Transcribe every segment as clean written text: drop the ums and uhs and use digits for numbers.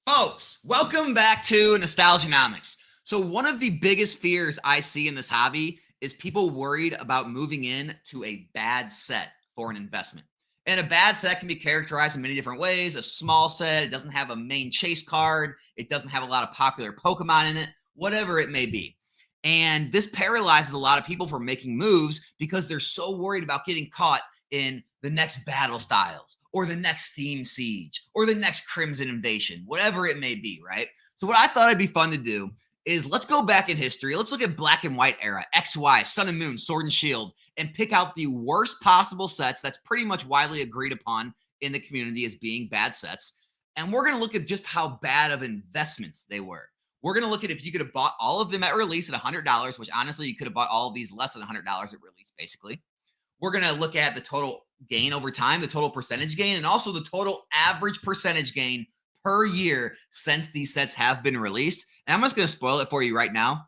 Folks, welcome back to Nostalgianomics. So one of the biggest fears I see in this hobby is people worried about moving in to a bad set for an investment. And a bad set can be characterized in many different ways. A small set, it doesn't have a main chase card, it doesn't have a lot of popular Pokemon in it, whatever it may be. And this paralyzes a lot of people from making moves because they're so worried about getting caught in the next battle styles or the next Steam Siege or the next Crimson Invasion, whatever it may be, right? So what I thought it'd be fun to do is let's go back in history. Let's look at Black and White era, XY, Sun and Moon, Sword and Shield, and pick out the worst possible sets that's pretty much widely agreed upon in the community as being bad sets. And we're going to look at just how bad of investments they were. We're going to look at if you could have bought all of them at release at $100, which honestly, you could have bought all of these less than $100 at release, basically. We're going to look at the total gain over time, the total percentage gain, and also the total average percentage gain per year since these sets have been released. And I'm just going to spoil it for you right now.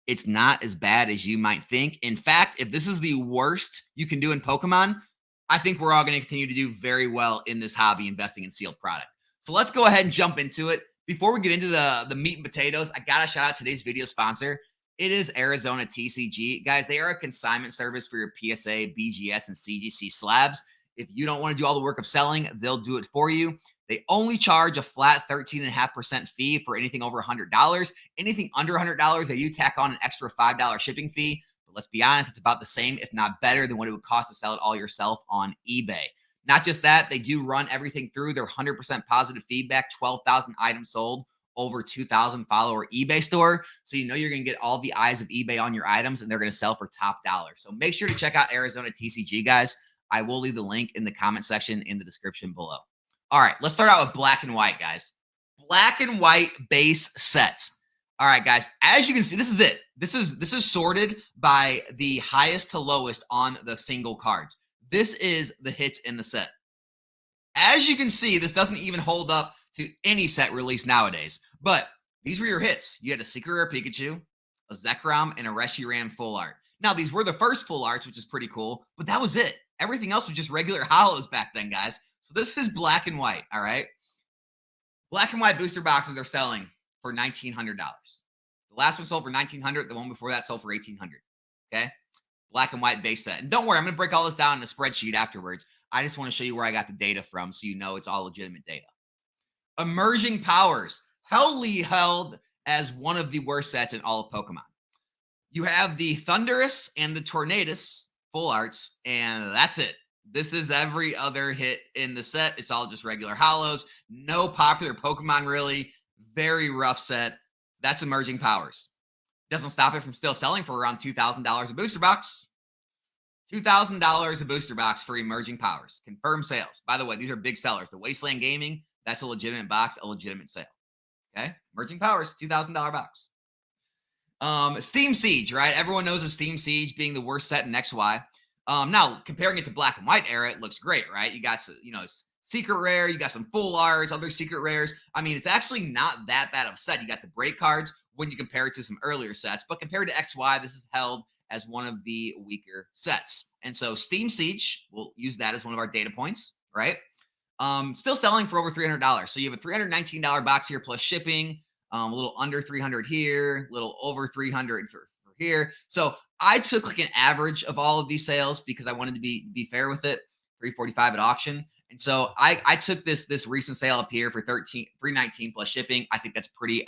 It's not as bad as you might think. In fact, if this is the worst you can do in Pokemon, I think we're all going to continue to do very well in this hobby investing in sealed product. So let's go ahead and jump into it. Before we get into the meat and potatoes, I got to shout out today's video sponsor. It is Arizona TCG. Guys, they are a consignment service for your PSA, BGS, and CGC slabs. If you don't want to do all the work of selling, they'll do it for you. They only charge a flat 13.5% fee for anything over $100. Anything under $100, they do tack on an extra $5 shipping fee. But let's be honest, it's about the same, if not better, than what it would cost to sell it all yourself on eBay. Not just that, they do run everything through their 100% positive feedback, 12,000 items sold, over 2,000 follower eBay store. So you know you're going to get all the eyes of eBay on your items and they're going to sell for top dollar. So make sure to check out Arizona TCG, guys. I will leave the link in the comment section in the description below. All right, let's start out with Black and White, guys. Black and White base sets. All right, guys, as you can see, this is it. This is sorted by the highest to lowest on the single cards. This is the hits in the set. As you can see, this doesn't even hold up to any set released nowadays. But these were your hits. You had a Secret Rare Pikachu, a Zekrom, and a Reshiram full art. Now, these were the first full arts, which is pretty cool, but that was it. Everything else was just regular hollows back then, guys. So this is Black and White, all right? Black and White booster boxes are selling for $1,900. The last one sold for $1,900. The one before that sold for $1,800, okay? Black and White base set. And don't worry, I'm going to break all this down in the spreadsheet afterwards. I just want to show you where I got the data from so you know it's all legitimate data. Emerging Powers, heavily held as one of the worst sets in all of Pokemon. You have the Thundurus and the Tornadus full arts, and that's it. This is every other hit in the set. It's all just regular hollows. No popular Pokemon, really. Very rough set. That's Emerging Powers. Doesn't stop it from still selling for around $2,000 a booster box. $2,000 a booster box for Emerging Powers. Confirmed sales. By the way, these are big sellers. The Wasteland Gaming, that's a legitimate box, a legitimate sale. Okay? Emerging Powers, $2,000 box. Steam Siege, right? Everyone knows the Steam Siege being the worst set in XY. Now, comparing it to Black and White era, it looks great, right? You got, Secret Rare, you got some full arts, other Secret Rares. I mean, it's actually not that bad of a set. You got the break cards when you compare it to some earlier sets, but compared to XY, this is held as one of the weaker sets. And so Steam Siege, we'll use that as one of our data points, right? Still selling for over $300. So you have a $319 box here plus shipping, a little under $300 here, a little over $300 for here. So I took like an average of all of these sales because I wanted to be fair with it. $345 at auction. And so I took this recent sale up here for $319 plus shipping. I think that's pretty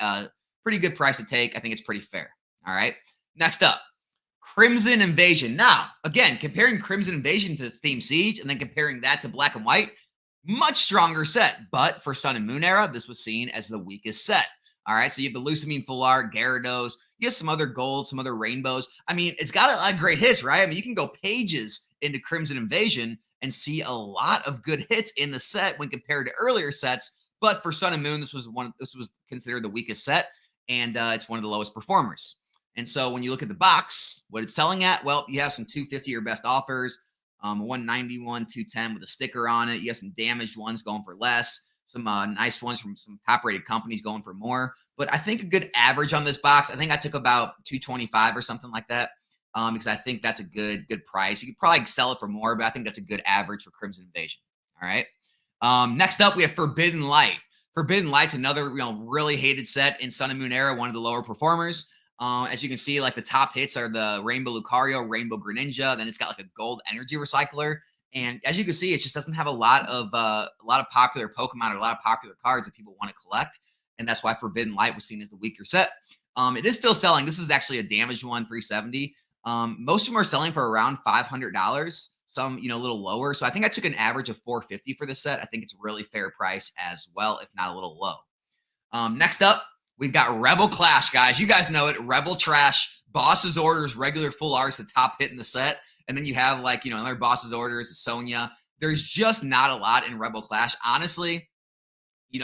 good price to take. I think it's pretty fair. All right. Next up, Crimson Invasion. Now, again, comparing Crimson Invasion to Steam Siege and then comparing that to Black and White, much stronger set. But for Sun and Moon era, this was seen as the weakest set. All right. So you have the Lusamine full art, Gyarados. You have some other gold, some other rainbows. I mean, it's got a lot of great hits, right? I mean, you can go pages into Crimson Invasion and see a lot of good hits in the set when compared to earlier sets. But for Sun and Moon, this was considered the weakest set, and it's one of the lowest performers. And so when you look at the box, what it's selling at, well, you have some 250 or best offers, 191, 210 with a sticker on it. You have some damaged ones going for less, some nice ones from some top-rated companies going for more. But I think a good average on this box, I think I took about 225 or something like that, because I think that's a good price. You could probably sell it for more, but I think that's a good average for Crimson Invasion. All right. Next up, we have Forbidden Light. Forbidden Light's another, really hated set in Sun and Moon era, one of the lower performers. As you can see, like the top hits are the Rainbow Lucario, Rainbow Greninja. Then it's got like a gold energy recycler. And as you can see, it just doesn't have a lot of popular Pokemon or a lot of popular cards that people want to collect. And that's why Forbidden Light was seen as the weaker set. It is still selling. This is actually a damaged one, 370. Most of them are selling for around $500. Some, a little lower. So I think I took an average of 450 for this set. I think it's a really fair price as well, if not a little low. Next up, we've got Rebel Clash, guys. You guys know it. Rebel Trash, Boss's Orders, regular full arts, the top hit in the set. And then you have another Boss's Orders, Sonya. There's just not a lot in Rebel Clash. Honestly,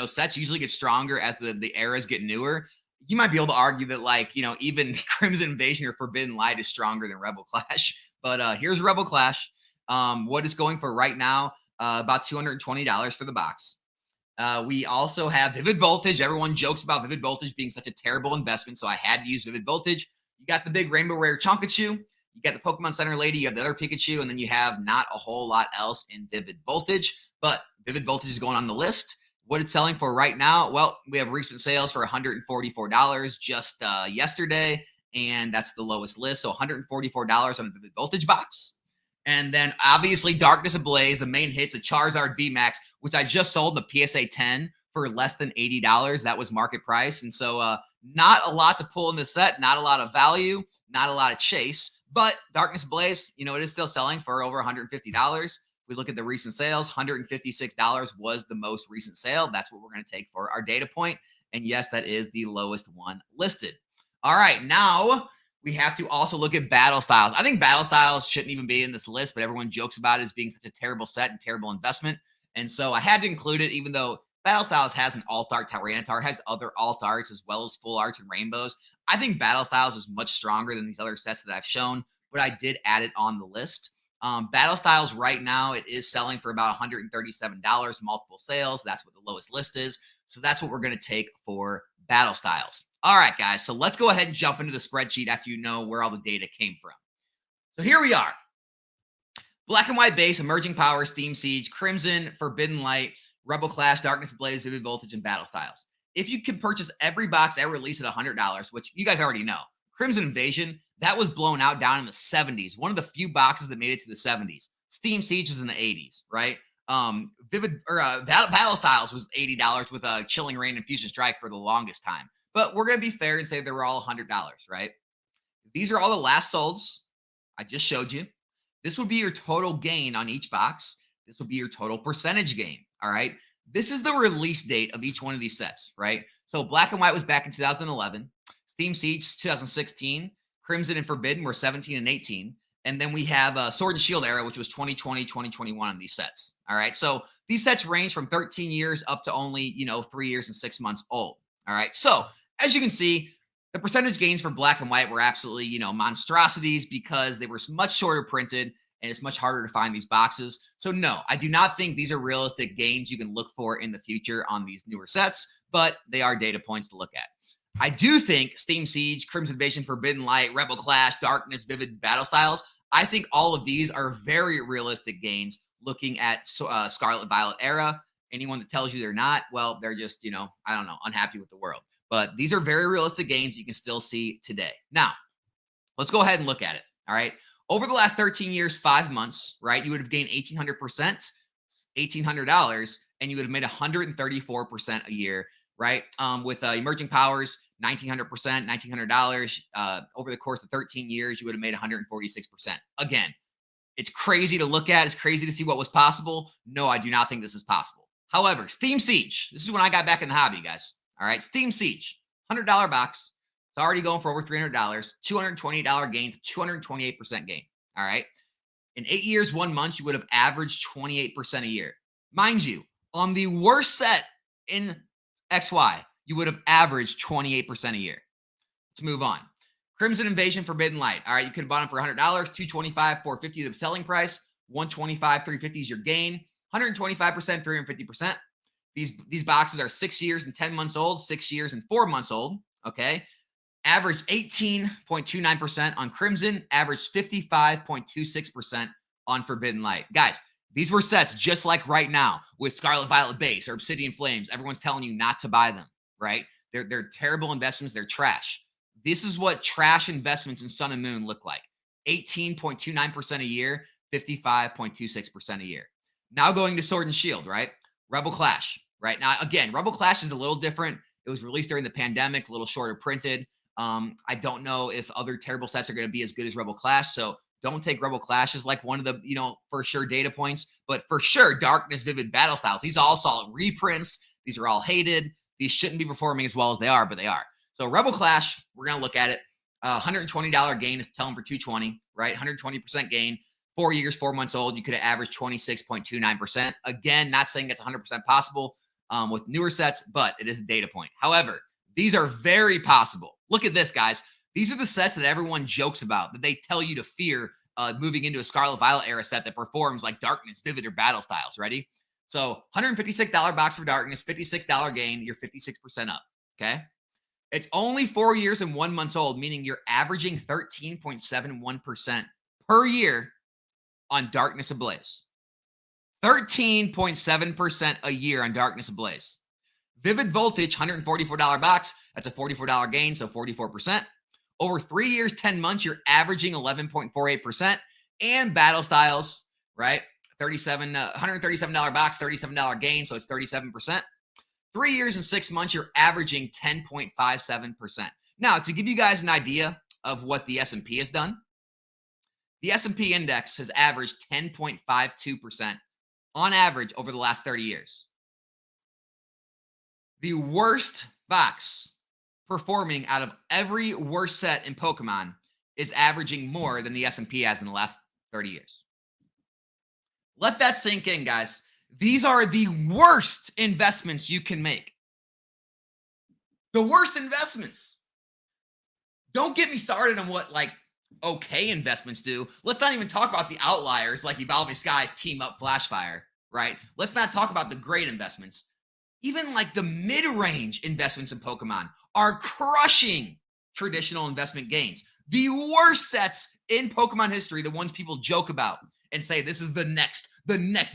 sets usually get stronger as the eras get newer. You might be able to argue that even Crimson Invasion or Forbidden Light is stronger than Rebel Clash. But here's Rebel Clash. What it's going for right now, about $220 for the box. We also have Vivid Voltage. Everyone jokes about Vivid Voltage being such a terrible investment, so I had to use Vivid Voltage. You got the big Rainbow Rare Chonkachu. You got the Pokemon Center lady. You have the other Pikachu, and then you have not a whole lot else in Vivid Voltage. But Vivid Voltage is going on the list. What it's selling for right now, well, we have recent sales for $144 just yesterday, and that's the lowest list. So $144 on a Vivid Voltage box. And then obviously Darkness Ablaze, the main hits, a Charizard VMAX, which I just sold the PSA 10 for less than $80. That was market price. And so not a lot to pull in this set, not a lot of value, not a lot of chase. But Darkness Ablaze, it is still selling for over $150. We look at the recent sales, $156 was the most recent sale. That's what we're going to take for our data point. And yes, that is the lowest one listed. All right, now we have to also look at Battle Styles. I think Battle Styles shouldn't even be in this list, but everyone jokes about it as being such a terrible set and terrible investment. And so I had to include it, even though Battle Styles has an alt art Tyranitar, has other alt arts as well as full arts and rainbows. I think Battle Styles is much stronger than these other sets that I've shown, but I did add it on the list. Battle Styles right now, it is selling for about $137, multiple sales. That's what the lowest list is. So that's what we're going to take for Battle Styles. All right, guys. So let's go ahead and jump into the spreadsheet after you know where all the data came from. So here we are. Black and White base, Emerging Power, Steam Siege, Crimson, Forbidden Light, Rebel Clash, Darkness Blaze, Vivid Voltage, and Battle Styles. If you can purchase every box ever released at $100, which you guys already know, Crimson Invasion, that was blown out down in the 70s. One of the few boxes that made it to the 70s. Steam Siege was in the 80s, right? Battle Styles was $80 with a Chilling Reign and Fusion Strike for the longest time. But we're going to be fair and say they were all $100, right? These are all the last solds I just showed you. This would be your total gain on each box. This would be your total percentage gain, all right? This is the release date of each one of these sets, right? So Black and White was back in 2011. Steam Siege, 2016. Crimson and Forbidden were 17 and 18. And then we have Sword and Shield era, which was 2020, 2021 on these sets. All right. So these sets range from 13 years up to only, 3 years and 6 months old. All right. So as you can see, the percentage gains for Black and White were absolutely, monstrosities because they were much shorter printed and it's much harder to find these boxes. So no, I do not think these are realistic gains you can look for in the future on these newer sets, but they are data points to look at. I do think Steam Siege, Crimson Invasion, Forbidden Light, Rebel Clash, Darkness, Vivid, Battle Styles, I think all of these are very realistic gains looking at Scarlet Violet era. Anyone that tells you they're not, well, they're just, unhappy with the world. But these are very realistic gains you can still see today. Now, let's go ahead and look at it, all right? Over the last 13 years, 5 months, right, you would have gained 1,800%, $1,800, and you would have made 134% a year, right? With Emerging Powers, 1,900%, $1,900. Over the course of 13 years, you would have made 146%. Again, it's crazy to look at. It's crazy to see what was possible. No, I do not think this is possible. However, Steam Siege, this is when I got back in the hobby, guys. All right, Steam Siege, $100 box. It's already going for over $300, $228 gain to 228% gain. All right. In 8 years, 1 month, you would have averaged 28% a year. Mind you, on the worst set in XY, you would have averaged 28% a year. Let's move on. Crimson Invasion, Forbidden Light. All right, you could have bought them for $100, $225, $450 is the selling price, $125, $350 is your gain, 125%, 350%. These boxes are 6 years and 10 months old, 6 years and 4 months old. Okay. Average 18.29% on Crimson, average 55.26% on Forbidden Light. Guys, These were sets just like right now with Scarlet Violet Base or Obsidian Flames. Everyone's telling you not to buy them, right? They're terrible investments. They're trash. This is what trash investments in Sun and Moon look like. 18.29% a year, 55.26% a year. Now going to Sword and Shield, right? Rebel Clash, right? Now, again, Rebel Clash is a little different. It was released during the pandemic, a little shorter printed. I don't know if other terrible sets are going to be as good as Rebel Clash. So don't take Rebel Clash as like one of the, for sure data points. But for sure, Darkness, Vivid, Battle Styles. These are all solid reprints. These are all hated. These shouldn't be performing as well as they are, but they are. So Rebel Clash, we're going to look at it. $120 gain is telling for 220, right? 120% gain. 4 years, 4 months old. You could have averaged 26.29%. Again, not saying it's 100% possible with newer sets, but it is a data point. However, these are very possible. Look at this, guys. These are the sets that everyone jokes about, that they tell you to fear moving into a Scarlet Violet era set that performs like Darkness, Vivid, or Battle Styles. Ready? So $156 box for Darkness, $56 gain. You're 56% up. Okay. It's only 4 years and 1 month old, meaning you're averaging 13.71% per year on Darkness Ablaze. 13.7% a year on Darkness Ablaze. Vivid Voltage, $144 box. That's a $44 gain, so 44%. Over 3 years, 10 months, you're averaging 11.48%. And Battle Styles, right? $137 box, $37 gain, so it's 37%. 3 years and 6 months, you're averaging 10.57%. Now, to give you guys an idea of what the S&P has done, the S&P index has averaged 10.52% on average over the last 30 years. The worst box performing out of every worst set in Pokemon is averaging more than the S&P has in the last 30 years. Let that sink in, guys. These are the worst investments you can make. The worst investments. Don't get me started on what okay investments do. Let's not even talk about the outliers like Evolving Skies, Team Up, Flashfire, right? Let's not talk about the great investments. Even like the mid-range investments in Pokemon are crushing traditional investment gains. The worst sets in Pokemon history, the ones people joke about and say, this is the next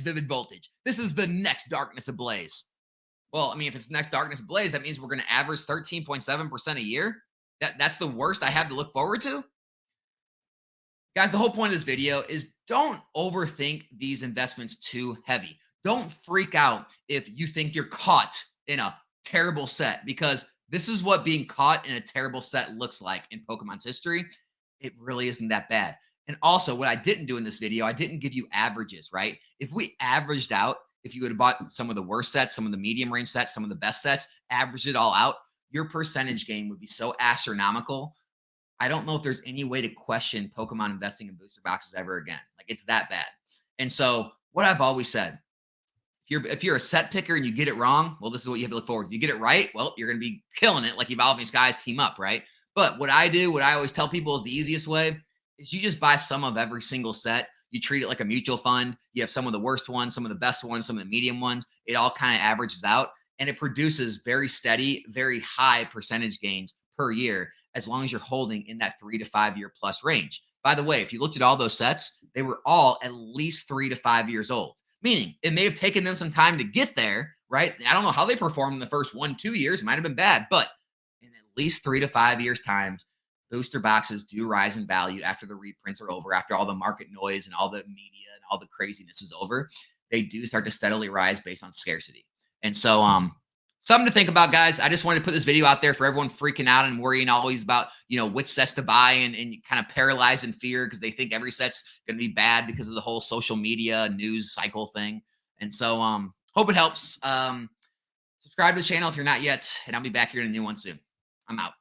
Vivid Voltage. This is the next Darkness Ablaze. Well, I mean, if it's next Darkness Ablaze, that means we're going to average 13.7% a year. That's the worst I have to look forward to. Guys, the whole point of this video is don't overthink these investments too heavy. Don't freak out if you think you're caught in a terrible set, because this is what being caught in a terrible set looks like in Pokemon's history. It really isn't that bad. And also, what I didn't do in this video, I didn't give you averages, right? If we averaged out, if you would have bought some of the worst sets, some of the medium range sets, some of the best sets, averaged it all out, your percentage gain would be so astronomical. I don't know if there's any way to question Pokemon investing in booster boxes ever again. Like, it's that bad. And so what I've always said, if you're a set picker and you get it wrong, well, this is what you have to look forward to. You get it right, well, you're going to be killing it like Evolving Skies Team Up, right? But what I always tell people is the easiest way is you just buy some of every single set. You treat it like a mutual fund. You have some of the worst ones, some of the best ones, some of the medium ones. It all kind of averages out, and it produces very steady, very high percentage gains per year, as long as you're holding in that 3 to 5 year plus range. By the way, if you looked at all those sets, they were all at least 3 to 5 years old, meaning it may have taken them some time to get there, right? I don't know how they performed in the first 1-2 years. It might have been bad, but in at least 3 to 5 years' times, booster boxes do rise in value after the reprints are over, after all the market noise and all the media and all the craziness is over. They do start to steadily rise based on scarcity. And so, something to think about, guys. I just wanted to put this video out there for everyone freaking out and worrying always about, which sets to buy and kind of paralyzed in fear because they think every set's going to be bad because of the whole social media news cycle thing. And so, hope it helps. Subscribe to the channel if you're not yet, and I'll be back here in a new one soon. I'm out.